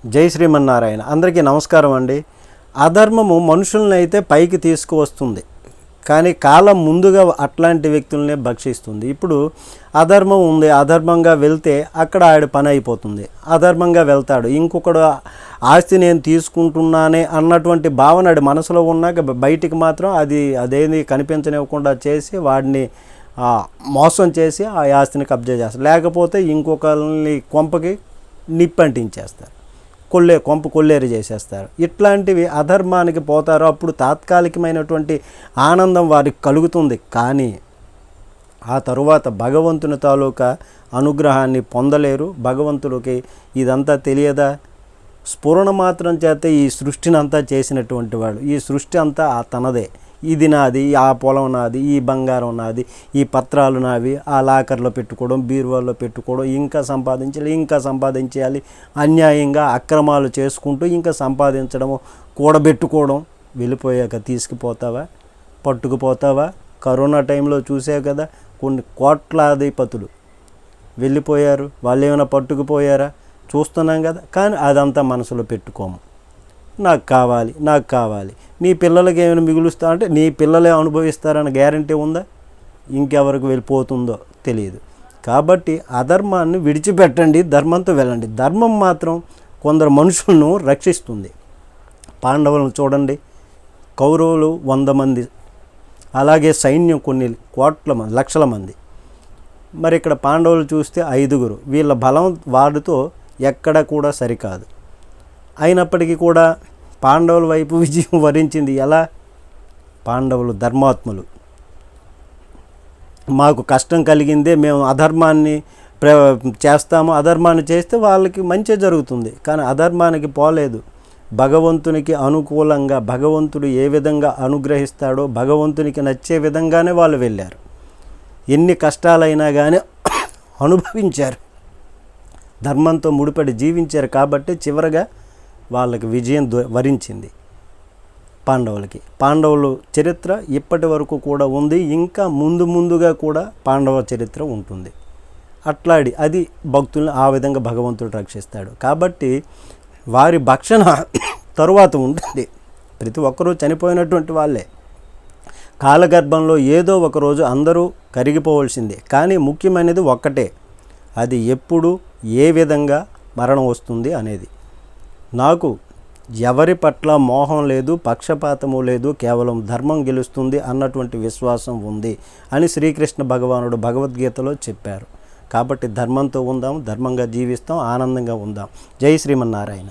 జై శ్రీమన్నారాయణ. అందరికీ నమస్కారం అండి. అధర్మము మనుషుల్ని అయితే పైకి తీసుకువస్తుంది, కానీ కాలం ముందుగా అట్లాంటి వ్యక్తులనే భక్షిస్తుంది. ఇప్పుడు అధర్మం ఉంది, అధర్మంగా వెళ్తే అక్కడ ఆడి పని అయిపోతుంది. అధర్మంగా వెళ్తాడు, ఇంకొకడు ఆస్తి నేను తీసుకుంటున్నానే అన్నటువంటి భావన ఆడి మనసులో ఉన్నాక బయటికి మాత్రం అదేది కనిపించనివ్వకుండా చేసి వాడిని మోసం చేసి ఆ ఆస్తిని కబ్జా చేస్తారు. లేకపోతే ఇంకొకరిని కొంపకి నిప్పంటించేస్తారు, కొంప కొల్లేరు చేసేస్తారు. ఇట్లాంటివి అధర్మానికి పోతారు. అప్పుడు తాత్కాలికమైనటువంటి ఆనందం వారికి కలుగుతుంది, కానీ ఆ తరువాత భగవంతుని తాలూకా అనుగ్రహాన్ని పొందలేరు. భగవంతుడికి ఇదంతా తెలియదా? స్ఫురణ మాత్రం చేత ఈ సృష్టిని అంతా చేసినటువంటి వాడు. ఈ సృష్టి అంతా తనదే. ఇది నాది, ఆ పొలం నాది, ఈ బంగారం నాది, ఈ పత్రాలు నావి, ఆ లాకర్లో పెట్టుకోవడం, బీరువాల్లో పెట్టుకోవడం, ఇంకా సంపాదించాలి, అన్యాయంగా అక్రమాలు చేసుకుంటూ ఇంకా సంపాదించడము, కూడబెట్టుకోవడం. వెళ్ళిపోయాక తీసుకుపోతావా? పట్టుకుపోతావా? కరోనా టైంలో చూసావు కదా, కొన్ని కోట్లాధిపతులు వెళ్ళిపోయారు. వాళ్ళు ఏమైనా పట్టుకుపోయారా? చూస్తున్నాం కదా. కానీ అదంతా మనసులో పెట్టుకోము. నాకు కావాలి. నీ పిల్లలకి ఏమైనా మిగులుస్తా అంటే నీ పిల్లలే అనుభవిస్తారని గ్యారంటీ ఉందా? ఇంకెవరికి వెళ్ళిపోతుందో తెలియదు. కాబట్టి అధర్మాన్ని విడిచిపెట్టండి, ధర్మంతో వెళ్ళండి. ధర్మం మాత్రం కొందరు మనుషులను రక్షిస్తుంది. పాండవులను చూడండి, కౌరవులు 100 మంది, అలాగే సైన్యం కొన్ని కోట్ల మంది, లక్షల మంది. మరి ఇక్కడ పాండవులు చూస్తే 5గురు. వీళ్ళ బలం వాడితో ఎక్కడ కూడా సరికాదు. అయినప్పటికీ కూడా పాండవుల వైపు విజయం వరించింది. ఎలా? పాండవులు ధర్మాత్ములు. మాకు కష్టం కలిగిందే, మేము అధర్మాన్ని చేస్తాము, అధర్మాన్ని చేస్తే వాళ్ళకి మంచి జరుగుతుంది. కానీ అధర్మానికి పోలేదు. భగవంతునికి అనుకూలంగా, భగవంతుడు ఏ విధంగా అనుగ్రహిస్తాడో భగవంతునికి నచ్చే విధంగానే వాళ్ళు వెళ్ళారు. ఎన్ని కష్టాలైనా కానీ అనుభవించారు, ధర్మంతో ముడిపడి జీవించారు. కాబట్టి చివరగా వాళ్ళకి విజయం వరించింది పాండవులకి. పాండవుల చరిత్ర ఇప్పటి వరకు కూడా ఉంది, ఇంకా ముందుగా కూడా పాండవ చరిత్ర ఉంటుంది. అట్లాడి అది భక్తుల్ని ఆ విధంగా భగవంతుడు రక్షిస్తాడు. కాబట్టి వారి భక్షణ తరువాత ఉంటుంది. ప్రతి ఒక్కరూ చనిపోయినటువంటి వాళ్ళే. కాలగర్భంలో ఏదో ఒకరోజు అందరూ కరిగిపోవలసిందే. కానీ ముఖ్యమైనది ఒక్కటే, అది ఎప్పుడు ఏ విధంగా మరణం వస్తుంది అనేది. నాకు ఎవరి పట్ల మోహం లేదు, పక్షపాతము లేదు, కేవలం ధర్మం గెలుస్తుంది అన్నటువంటి విశ్వాసం ఉంది అని శ్రీకృష్ణ భగవానుడు భగవద్గీతలో చెప్పారు. కాబట్టి ధర్మంతో ఉందాం, ధర్మంగా జీవిస్తాం, ఆనందంగా ఉందాం. జై శ్రీమన్నారాయణ.